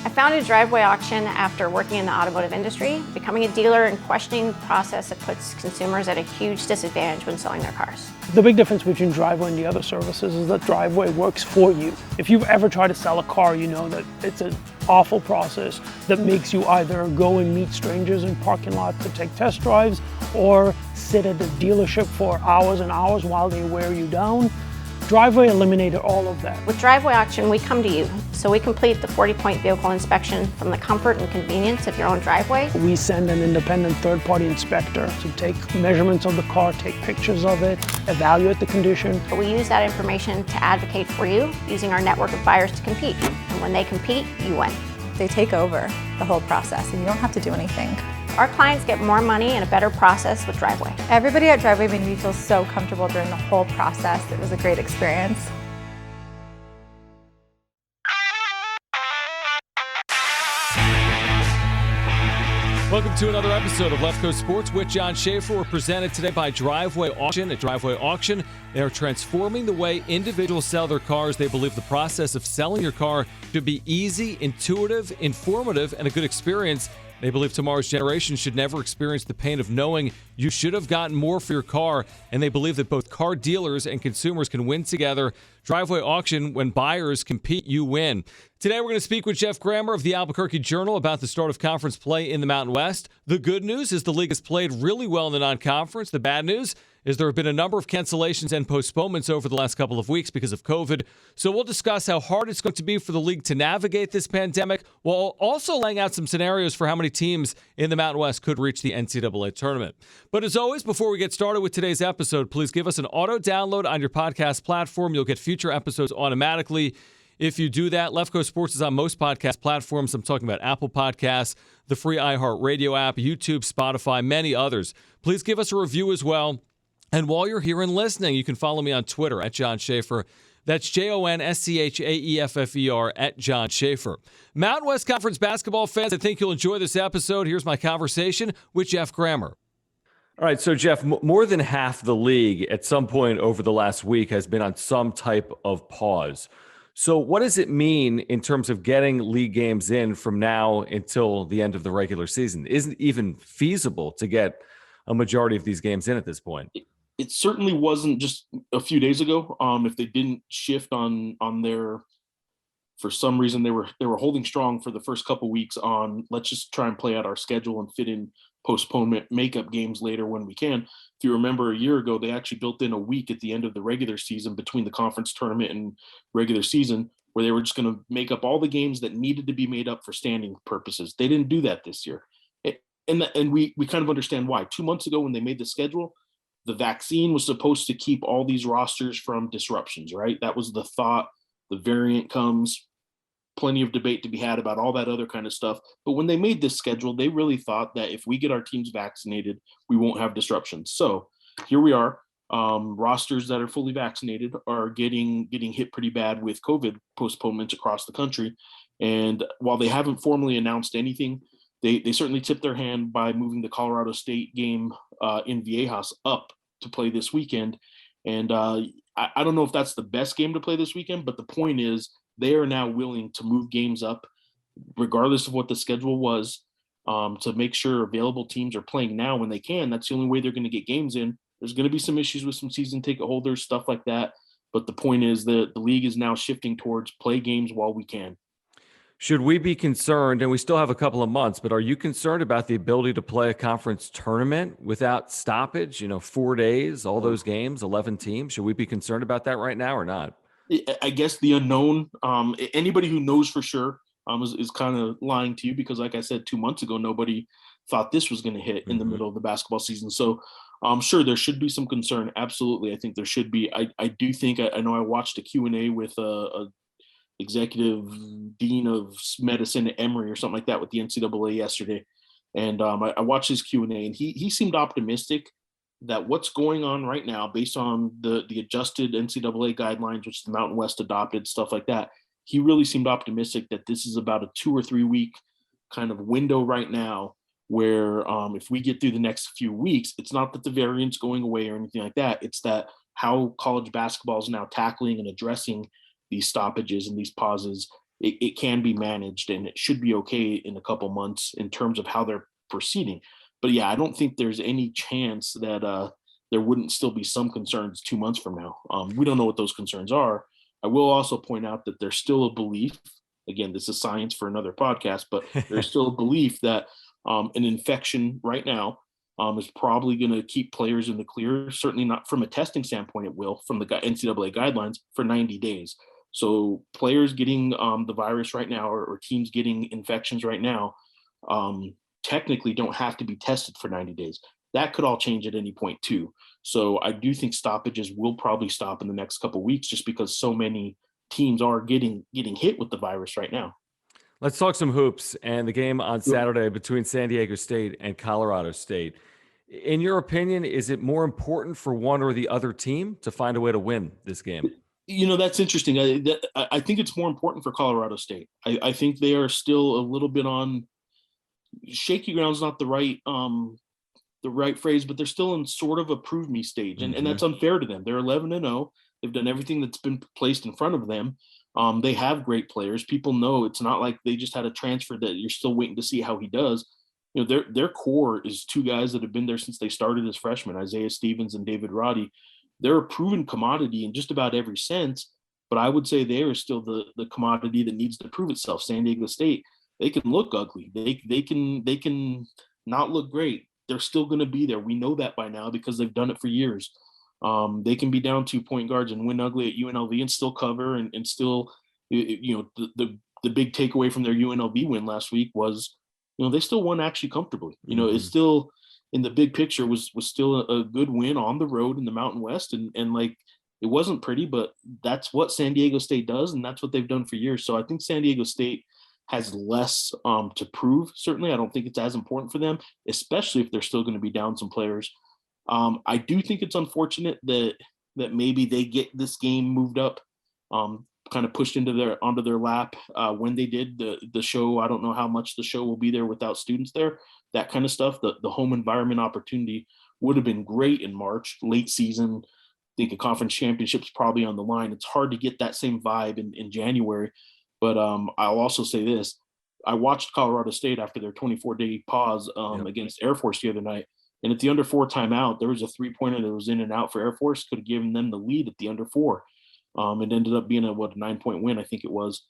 I founded Driveway Auction after working in the automotive industry, becoming a dealer and questioning the process that puts consumers at a huge disadvantage when selling their cars. The big difference between Driveway and the other services is that Driveway works for you. If you've ever tried to sell a car, you know that it's an awful process that makes you either go and meet strangers in parking lots to take test drives or sit at the dealership for hours and hours while they wear you down. Driveway eliminated all of that. With Driveway Auction, we come to you, so we complete the 40-point vehicle inspection from the comfort and convenience of your own driveway. We send an independent third-party inspector to take measurements of the car, take pictures of it, evaluate the condition. But we use that information to advocate for you, using our network of buyers to compete. And when they compete, you win. They take over the whole process and you don't have to do anything. Our clients get more money and a better process with Driveway. Everybody at Driveway made me feel so comfortable during the whole process. It was a great experience. Welcome to another episode of Left Coast Sports with Jon Schaeffer. We're presented today by Driveway Auction. At Driveway Auction, they are transforming the way individuals sell their cars. They believe the process of selling your car should be easy, intuitive, informative, and a good experience. They believe tomorrow's generation should never experience the pain of knowing you should have gotten more for your car, and they believe that both car dealers and consumers can win together. Driveway Auction, when buyers compete, you win. Today we're going to speak with Geoff Grammer of the Albuquerque Journal about the start of conference play in the Mountain West. The good news is the league has played really well in the non-conference. The bad news is there have been a number of cancellations and postponements over the last couple of weeks because of COVID. So we'll discuss how hard it's going to be for the league to navigate this pandemic, while also laying out some scenarios for how many teams in the Mountain West could reach the NCAA tournament. But as always, before we get started with today's episode, please give us an auto download on your podcast platform. You'll get future episodes automatically. If you do that, Left Coast Sports is on most podcast platforms. I'm talking about Apple Podcasts, the free iHeartRadio app, YouTube, Spotify, many others. Please give us a review as well. And while you're here and listening, you can follow me on Twitter at Jon Schaeffer. That's JONSCHAEFFER at Jon Schaeffer. Mountain West Conference basketball fans, I think you'll enjoy this episode. Here's my conversation with Geoff Grammer. All right, so Geoff, more than half the league at some point over the last week has been on some type of pause. So what does it mean in terms of getting league games in from now until the end of the regular season? Isn't it even feasible to get a majority of these games in at this point? It certainly wasn't just a few days ago. If they didn't shift on their, for some reason they were holding strong for the first couple weeks on let's just try and play out our schedule and fit in postponement makeup games later when we can. If you remember a year ago, they actually built in a week at the end of the regular season between the conference tournament and regular season, where they were just going to make up all the games that needed to be made up for standing purposes. They didn't do that this year. And we kind of understand why. 2 months ago when they made the schedule, the vaccine was supposed to keep all these rosters from disruptions, right? That was the thought. The variant comes, plenty of debate to be had about all that other kind of stuff. But when they made this schedule, they really thought that if we get our teams vaccinated, we won't have disruptions. So here we are. Rosters that are fully vaccinated are getting hit pretty bad with COVID postponements across the country. And while they haven't formally announced anything, they certainly tipped their hand by moving the Colorado State game in Viejas up to play this weekend. And I don't know if that's the best game to play this weekend, but the point is they are now willing to move games up, regardless of what the schedule was, to make sure available teams are playing now when they can. That's the only way they're going to get games in. There's going to be some issues with some season ticket holders, stuff like that. But the point is that the league is now shifting towards play games while we can. Should we be concerned, and we still have a couple of months, but are you concerned about the ability to play a conference tournament without stoppage, 4 days, all those games, 11 teams? Should we be concerned about that right now or not? I guess the unknown, anybody who knows for sure is kind of lying to you, because like I said, 2 months ago, nobody thought this was going to hit in the middle of the basketball season. So I'm sure there should be some concern. Absolutely. I think there should be. I do think, I know I watched a Q&A with a executive dean of medicine at Emory or something like that with the NCAA yesterday. And I watched his Q&A, and he seemed optimistic that what's going on right now, based on the adjusted NCAA guidelines, which the Mountain West adopted, stuff like that, he really seemed optimistic that this is about a 2 or 3 week kind of window right now where if we get through the next few weeks, it's not that the variant's going away or anything like that. It's that how college basketball is now tackling and addressing these stoppages and these pauses it can be managed and it should be okay in a couple months in terms of how they're proceeding. But yeah, I don't think there's any chance that there wouldn't still be some concerns 2 months from now. We don't know what those concerns are. I will also point out that there's still a belief, again, this is science for another podcast, but there's still a belief that an infection right now is probably going to keep players in the clear. Certainly not from a testing standpoint, it will from the NCAA guidelines for 90 days. So players getting the virus right now or teams getting infections right now technically don't have to be tested for 90 days. That could all change at any point too. So I do think stoppages will probably stop in the next couple of weeks just because so many teams are getting hit with the virus right now. Let's talk some hoops and the game on Saturday between San Diego State and Colorado State. In your opinion, is it more important for one or the other team to find a way to win this game? That's interesting. I think it's more important for Colorado State. I think they are still a little bit on shaky ground is not the right phrase, but they're still in sort of a prove me stage. And that's unfair to them. They're 11-0. They've done everything that's been placed in front of them. They have great players. People know it's not like they just had a transfer that you're still waiting to see how he does. Their core is two guys that have been there since they started as freshmen, Isaiah Stevens and David Roddy. They're a proven commodity in just about every sense, but I would say they are still the commodity that needs to prove itself. San Diego State, they can look ugly. They can not look great. They're still going to be there. We know that by now because they've done it for years. They can be down 2 point guards and win ugly at UNLV and still cover and still, the big takeaway from their UNLV win last week was, they still won actually comfortably. It's still in the big picture was still a good win on the road in the Mountain West. And like, it wasn't pretty, but that's what San Diego State does. And that's what they've done for years. So I think San Diego State has less to prove. Certainly, I don't think it's as important for them, especially if they're still going to be down some players. I do think it's unfortunate that maybe they get this game moved up, kind of pushed onto their lap when they did the show. I don't know how much the show will be there without students there. That kind of stuff. The home environment opportunity would have been great in March, late season. I think a conference championship's probably on the line. It's hard to get that same vibe in January. But I'll also say this. I watched Colorado State after their 24-day pause against Air Force the other night. And at the under 4 timeout, there was a 3-pointer that was in and out for Air Force, could have given them the lead at the under 4. It ended up being a 9-point win, I think it was.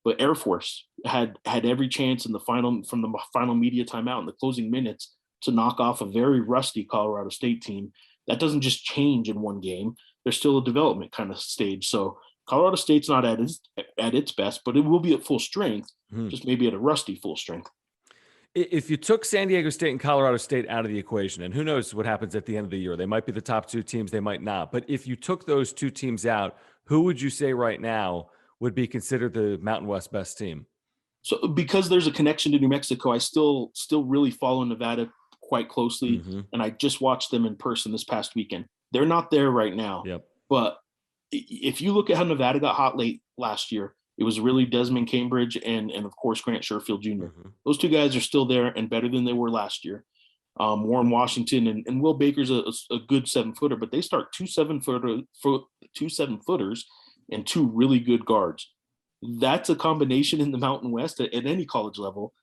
But Air Force had every chance from the final media timeout in the closing minutes to knock off a very rusty Colorado State team. That doesn't just change in one game. There's still a development kind of stage. So Colorado State's not at its best, but it will be at full strength, just maybe at a rusty full strength. If you took San Diego State and Colorado State out of the equation, and who knows what happens at the end of the year, they might be the top 2 teams, they might not. But if you took those 2 teams out, who would you say right now would be considered the Mountain West best team? So because there's a connection to New Mexico, I still really follow Nevada quite closely. And I just watched them in person this past weekend. They're not there right now. Yep. But if you look at how Nevada got hot late last year, it was really Desmond Cambridge and of course Grant Sherfield Jr. Those 2 guys are still there and better than they were last year. Warren Washington and Will Baker's a good 7-footer, but they start 2 7-footers and 2 really good guards. That's a combination in the Mountain West at any college level.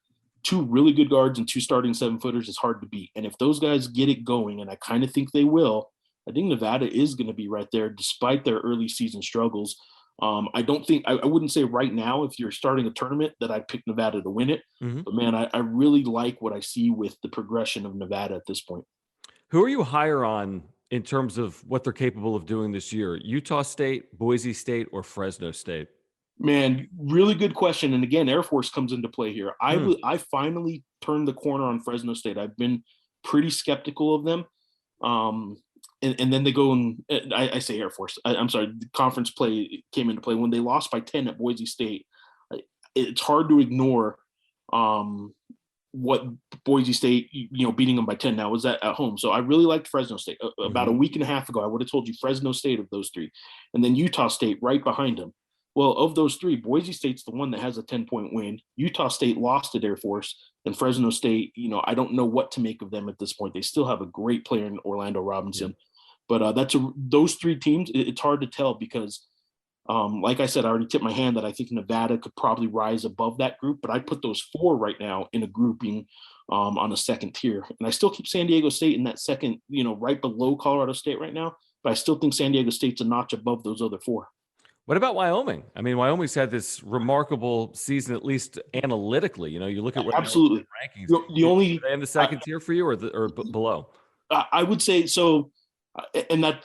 2 really good guards and 2 starting 7-footers is hard to beat. And if those guys get it going, and I kind of think they will, I think Nevada is going to be right there despite their early season struggles. I wouldn't say right now, if you're starting a tournament, that I'd pick Nevada to win it. But man, I really like what I see with the progression of Nevada at this point. Who are you higher on in terms of what they're capable of doing this year? Utah State, Boise State, or Fresno State? Man, really good question. And again, Air Force comes into play here. I finally turned the corner on Fresno State. I've been pretty skeptical of them. And then they go and I say Air Force. I'm sorry, the conference play came into play when they lost by 10 at Boise State. It's hard to ignore what Boise State, beating them by 10 now was at home. So I really liked Fresno State. About a week and a half ago, I would have told you Fresno State of those 3. And then Utah State right behind them. Well, of those 3, Boise State's the one that has a 10-point win. Utah State lost at Air Force. And Fresno State, I don't know what to make of them at this point. They still have a great player in Orlando Robinson. But those 3 teams, it's hard to tell because Like I said, I already tipped my hand that I think Nevada could probably rise above that group, but I put those 4 right now in a grouping on a second tier. And I still keep San Diego State in that second, right below Colorado State right now, but I still think San Diego State's a notch above those other 4. What about Wyoming? I mean, Wyoming's had this remarkable season, at least analytically. You look at where Absolutely. rankings. The only Are they in the second tier for you, or below? I would say so, and that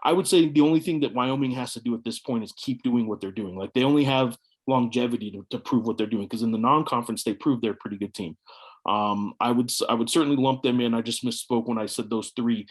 I would say the only thing that Wyoming has to do at this point is keep doing what they're doing. Like, they only have longevity to prove what they're doing, because in the non-conference they proved they're a pretty good team. I would certainly lump them in. I just misspoke when I said those 3.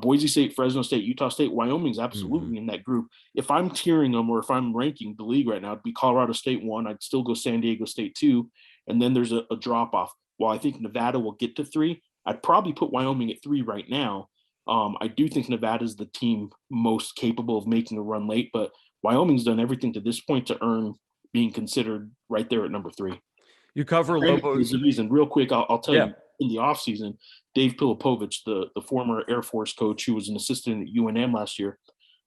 Boise State, Fresno State, Utah State, Wyoming's absolutely in that group. If I'm tiering them, or if I'm ranking the league right now, it'd be Colorado State 1. I'd still go San Diego State 2, and then there's a drop off. While I think Nevada will get to 3, I'd probably put Wyoming at 3 right now. I do think Nevada's the team most capable of making a run late, but Wyoming's done everything to this point to earn being considered right there at number 3. You cover Lobos. The reason, real quick, I'll tell Yeah. you, in the offseason, Dave Pilipovich, the former Air Force coach who was an assistant at UNM last year,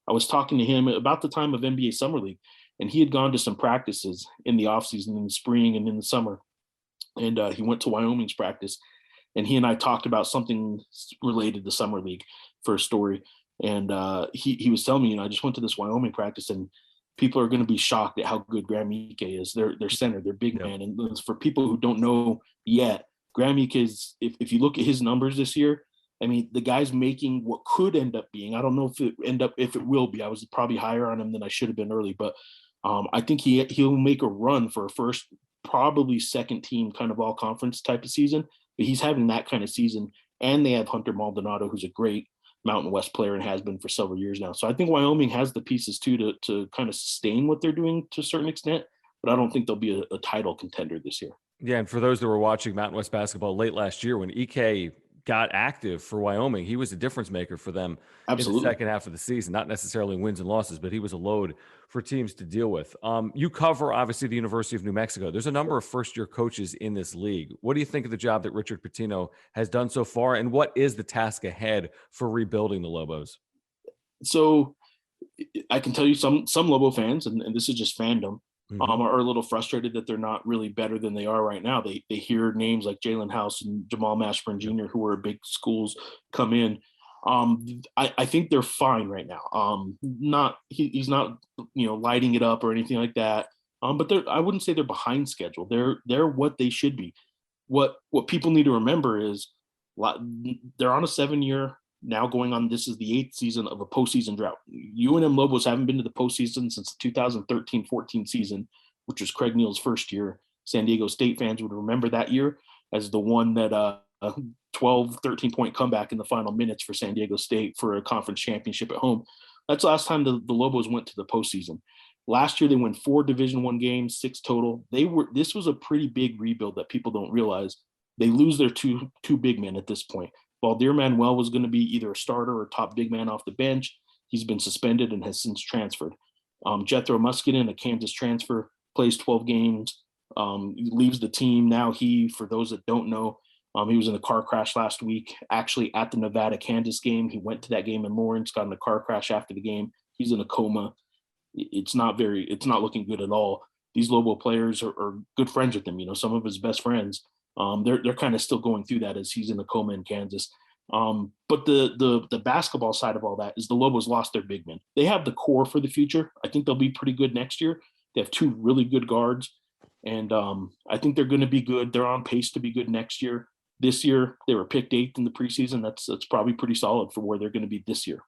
I was talking to him about the time of NBA Summer League, and he had gone to some practices in the offseason, in the spring and in the summer. And he went to Wyoming's practice, and he and I talked about something related to Summer League for a story. And he was telling me, I just went to this Wyoming practice, and people are going to be shocked at how good Graham Ike is. Their center, their big man. And for people who don't know yet, Graham Ike is, if you look at his numbers this year, I mean, the guy's making what could end up being, I don't know if it will be. I was probably higher on him than I should have been early, but I think he'll make a run for a first, probably second team kind of all conference type of season. But he's having that kind of season. And they have Hunter Maldonado, who's a great Mountain West player and has been for several years now. So I think Wyoming has the pieces too to kind of sustain what they're doing to a certain extent, but I don't think they'll be a title contender this year. Yeah, and for those that were watching Mountain West basketball late last year, when Ike got active for Wyoming, he was a difference maker for them in the second half of the season. Not necessarily wins and losses, but he was a load for teams to deal with. You cover, obviously, the University of New Mexico. There's a number of first-year coaches in this league. What do you think of the job that Richard Pitino has done so far, and what is the task ahead for rebuilding the Lobos? So I can tell you some Lobo fans, and this is just fandom, are a little frustrated that they're not really better than they are right now. They hear names like Jalen House and Jamal Mashburn Jr., who are big schools, come in. I think they're fine right now. He's not lighting it up or anything like that. But I wouldn't say they're behind schedule. They're what they should be. What people need to remember is they're on a 7-year. Now going on, this is the 8th season of a postseason drought. UNM Lobos haven't been to the postseason since the 2013-14 season, which was Craig Neal's first year. San Diego State fans would remember that year as the one that 12, 13-point comeback in the final minutes for San Diego State for a conference championship at home. That's the last time the Lobos went to the postseason. Last year, they won 4 Division I games, 6 total. This was a pretty big rebuild that people don't realize. They lose their two big men at this point. Valdir Manuel was going to be either a starter or top big man off the bench. He's been suspended and has since transferred. Jethro Muskinen, a Kansas transfer, plays 12 games, leaves the team. Now for those that don't know, he was in a car crash last week, actually at the Nevada-Kansas game. He went to that game in Lawrence, got in a car crash after the game. He's in a coma. It's not looking good at all. These Lobo players are good friends with him, some of his best friends. They're kind of still going through that as he's in a coma in Kansas. But the basketball side of all that is the Lobos lost their big men. They have the core for the future. I think they'll be pretty good next year. They have 2 really good guards, and I think they're going to be good. They're on pace to be good next year. This year, they were picked 8th in the preseason. That's probably pretty solid for where they're going to be this year.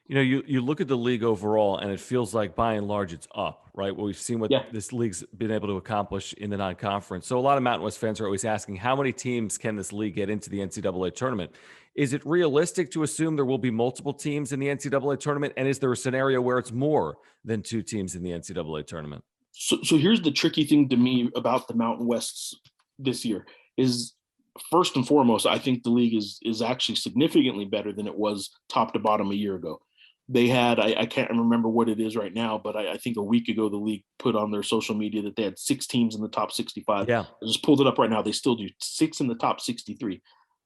You look at the league overall, and it feels like by and large it's up, right? Well, we've seen what this league's been able to accomplish in the non-conference. So a lot of Mountain West fans are always asking, how many teams can this league get into the NCAA tournament? Is it realistic to assume there will be multiple teams in the NCAA tournament? And is there a scenario where it's more than 2 teams in the NCAA tournament? So here's the tricky thing to me about the Mountain Wests this year is, first and foremost, I think the league is actually significantly better than it was top to bottom a year ago. They had, I can't remember what it is right now, but I think a week ago the league put on their social media that they had 6 teams in the top 65. Yeah. I just pulled it up right now. They still do 6 in the top 63.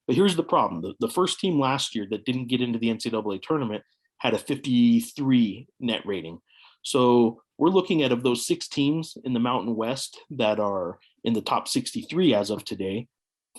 But here's the problem. The first team last year that didn't get into the NCAA tournament had a 53 net rating. So we're looking at, of those 6 teams in the Mountain West that are in the top 63 as of today,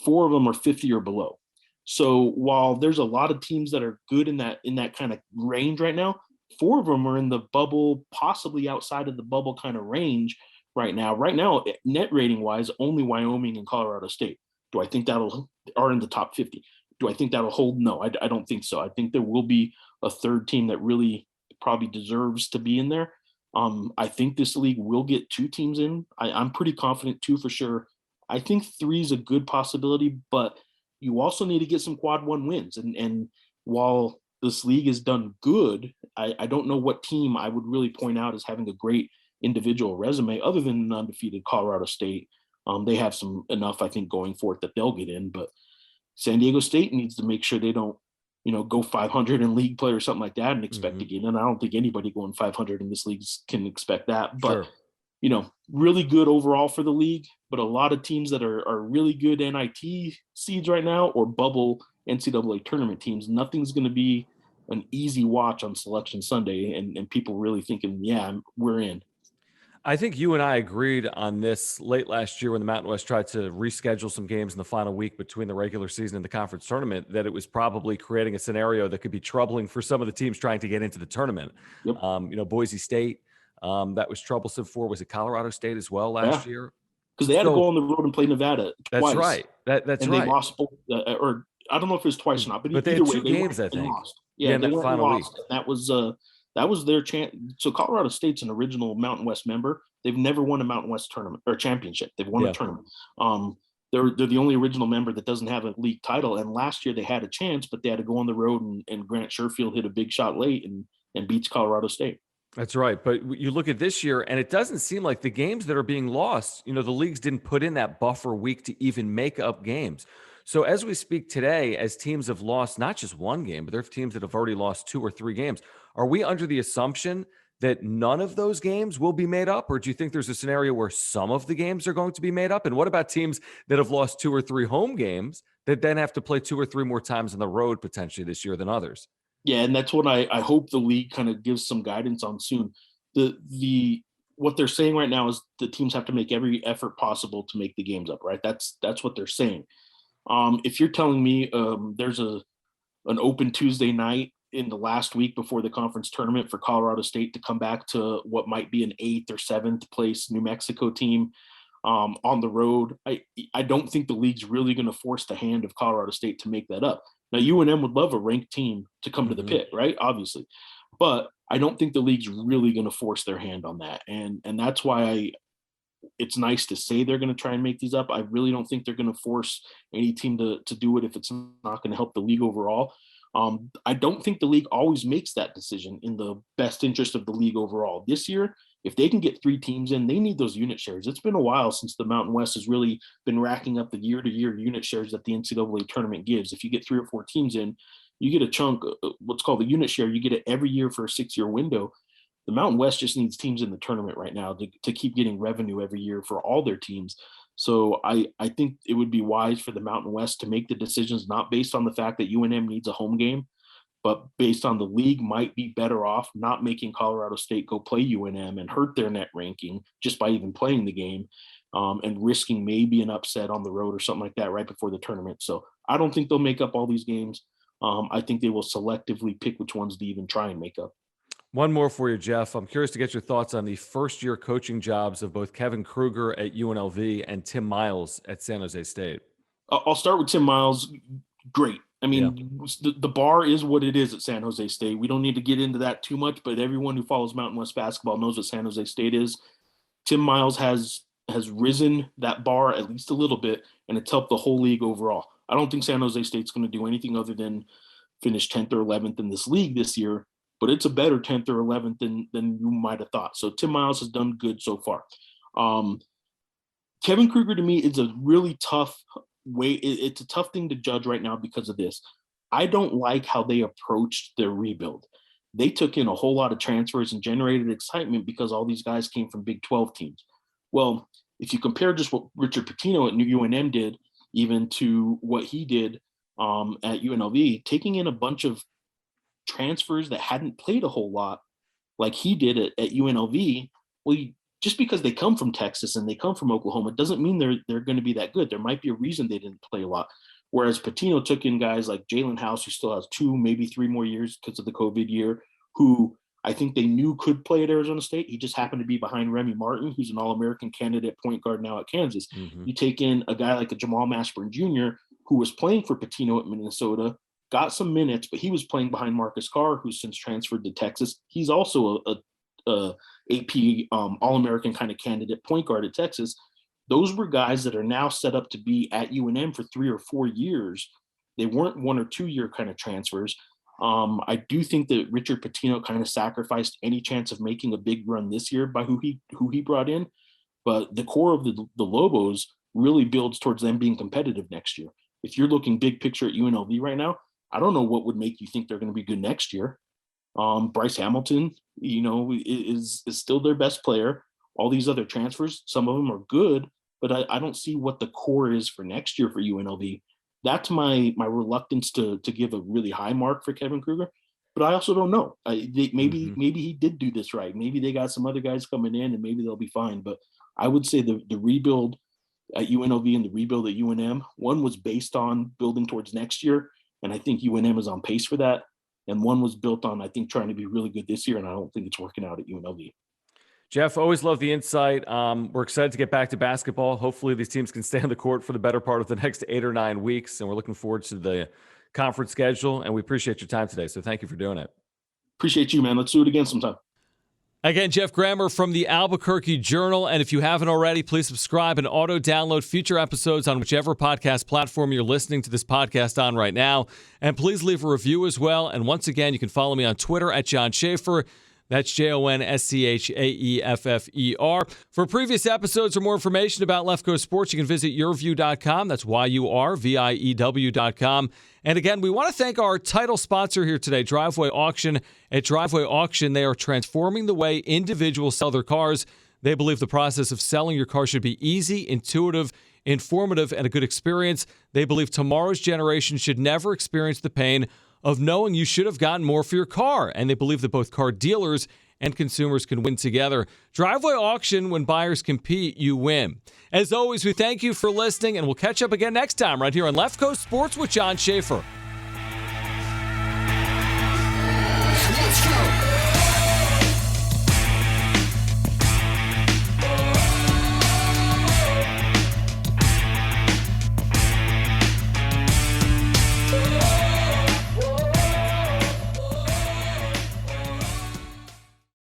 4 of them are 50 or below. So while there's a lot of teams that are good in that kind of range right now, 4 of them are in the bubble, possibly outside of the bubble kind of range right now. Right now, net rating wise, only Wyoming and Colorado State. Do I think are in the top 50? Do I think that'll hold? No, I don't think so. I think there will be a third team that really probably deserves to be in there. I think this league will get 2 teams in. I'm pretty confident 2 for sure. I think 3 is a good possibility, but you also need to get some quad 1 wins. And while this league has done good, I don't know what team I would really point out as having a great individual resume other than an undefeated Colorado State. They have enough, I think, going for it that they'll get in, but San Diego State needs to make sure they don't, go 500 in league play or something like that and expect to get in. I don't think anybody going 500 in this league can expect that, but really good overall for the league, but a lot of teams that are really good NIT seeds right now or bubble NCAA tournament teams. Nothing's going to be an easy watch on Selection Sunday, and people really thinking, we're in. I think you and I agreed on this late last year when the Mountain West tried to reschedule some games in the final week between the regular season and the conference tournament, that it was probably creating a scenario that could be troubling for some of the teams trying to get into the tournament. Yep. Boise State, that was troublesome for. Was it Colorado State as well last year? Because they had to go on the road and play Nevada twice. That's right. That's and right. They lost both, or I don't know if it was twice or not, but they either had way, 2 games, I think. Lost. Yeah, in they that went final and week. lost. And that was their chance. So Colorado State's an original Mountain West member. They've never won a Mountain West tournament or championship. They've won a tournament. They're the only original member that doesn't have a league title. And last year they had a chance, but they had to go on the road, and Grant Sherfield hit a big shot late and beats Colorado State. That's right. But you look at this year, and it doesn't seem like the games that are being lost, the leagues didn't put in that buffer week to even make up games. So as we speak today, as teams have lost not just 1 game, but there are teams that have already lost 2 or 3 games, are we under the assumption that none of those games will be made up? Or do you think there's a scenario where some of the games are going to be made up? And what about teams that have lost 2 or 3 home games that then have to play 2 or 3 more times on the road potentially this year than others? Yeah, and that's what I hope the league kind of gives some guidance on soon. What they're saying right now is the teams have to make every effort possible to make the games up, right? That's what they're saying. If you're telling me there's an open Tuesday night in the last week before the conference tournament for Colorado State to come back to what might be an 8th or 7th place New Mexico team on the road, I don't think the league's really going to force the hand of Colorado State to make that up. Now, UNM would love a ranked team to come to the pit, right? Obviously. But I don't think the league's really going to force their hand on that. And that's why it's nice to say they're going to try and make these up. I really don't think they're going to force any team to do it if it's not going to help the league overall. I don't think the league always makes that decision in the best interest of the league overall. This year, if they can get 3 teams in, they need those unit shares. It's been a while since the Mountain West has really been racking up the year-to-year unit shares that the NCAA tournament gives. If you get 3 or 4 teams in, you get a chunk, what's called the unit share. You get it every year for a 6-year window. The Mountain West just needs teams in the tournament right now to keep getting revenue every year for all their teams. So I think it would be wise for the Mountain West to make the decisions not based on the fact that UNM needs a home game, but based on the league might be better off not making Colorado State go play UNM and hurt their net ranking just by even playing the game, and risking maybe an upset on the road or something like that right before the tournament. So I don't think they'll make up all these games. I think they will selectively pick which ones to even try and make up. One more for you, Geoff. I'm curious to get your thoughts on the first-year coaching jobs of both Kevin Kruger at UNLV and Tim Miles at San Jose State. I'll start with Tim Miles. Great. I mean, the bar is what it is at San Jose State. We don't need to get into that too much, but everyone who follows Mountain West basketball knows what San Jose State is. Tim Miles has risen that bar at least a little bit, and it's helped the whole league overall. I don't think San Jose State's going to do anything other than finish 10th or 11th in this league this year, but it's a better 10th or 11th than you might have thought. So Tim Miles has done good so far. Kevin Kruger, to me, is a really tough way. It's a tough thing to judge right now because of this. I don't like how they approached their rebuild. They took in a whole lot of transfers and generated excitement because all these guys came from Big 12 teams. Well, if you compare just what Richard Pitino at UNM did, even to what he did at UNLV, taking in a bunch of transfers that hadn't played a whole lot like he did at UNLV, well, just because they come from Texas and they come from Oklahoma doesn't mean they're going to be that good. There might be a reason they didn't play a lot. Whereas Pitino took in guys like Jalen House, who still has 2, maybe 3 more years because of the COVID year, who I think they knew could play at Arizona State. He just happened to be behind Remy Martin, who's an All-American candidate point guard now at Kansas. Mm-hmm. You take in a guy like a Jamal Mashburn Jr., who was playing for Pitino at Minnesota, got some minutes, but he was playing behind Marcus Carr, who's since transferred to Texas. He's also a AP All-American kind of candidate point guard at Texas. Those were guys that are now set up to be at UNM for 3 or 4 years. They weren't 1 or 2 year kind of transfers. I do think that Richard Pitino kind of sacrificed any chance of making a big run this year by who he brought in. But the core of the Lobos really builds towards them being competitive next year. If you're looking big picture at UNLV right now, I don't know what would make you think they're going to be good next year. Bryce Hamilton, is still their best player. All these other transfers, some of them are good, but I don't see what the core is for next year for UNLV. That's my reluctance to give a really high mark for Kevin Kruger, but I also don't know. Maybe he did do this right. Maybe they got some other guys coming in and maybe they'll be fine. But I would say the rebuild at UNLV and the rebuild at UNM, one was based on building towards next year, and I think UNM is on pace for that. And one was built on, I think, trying to be really good this year, and I don't think it's working out at UNLV. Jeff, always love the insight. We're excited to get back to basketball. Hopefully these teams can stay on the court for the better part of the next 8 or 9 weeks, and we're looking forward to the conference schedule, and we appreciate your time today, so thank you for doing it. Appreciate you, man. Let's do it again sometime. Again, Geoff Grammer from the Albuquerque Journal, and if you haven't already, please subscribe and auto-download future episodes on whichever podcast platform you're listening to this podcast on right now, and please leave a review as well, and once again, you can follow me on Twitter at Jon Schaeffer. That's JONSCHAEFFER. For previous episodes or more information about Left Coast Sports, you can visit yourview.com. That's YURVIEW.com. And again, we want to thank our title sponsor here today, Driveway Auction. At Driveway Auction, they are transforming the way individuals sell their cars. They believe the process of selling your car should be easy, intuitive, informative, and a good experience. They believe tomorrow's generation should never experience the pain of knowing you should have gotten more for your car. And they believe that both car dealers and consumers can win together. Driveway Auction, when buyers compete, you win. As always, we thank you for listening, and we'll catch up again next time right here on Left Coast Sports with Jon Schaeffer. Let's go.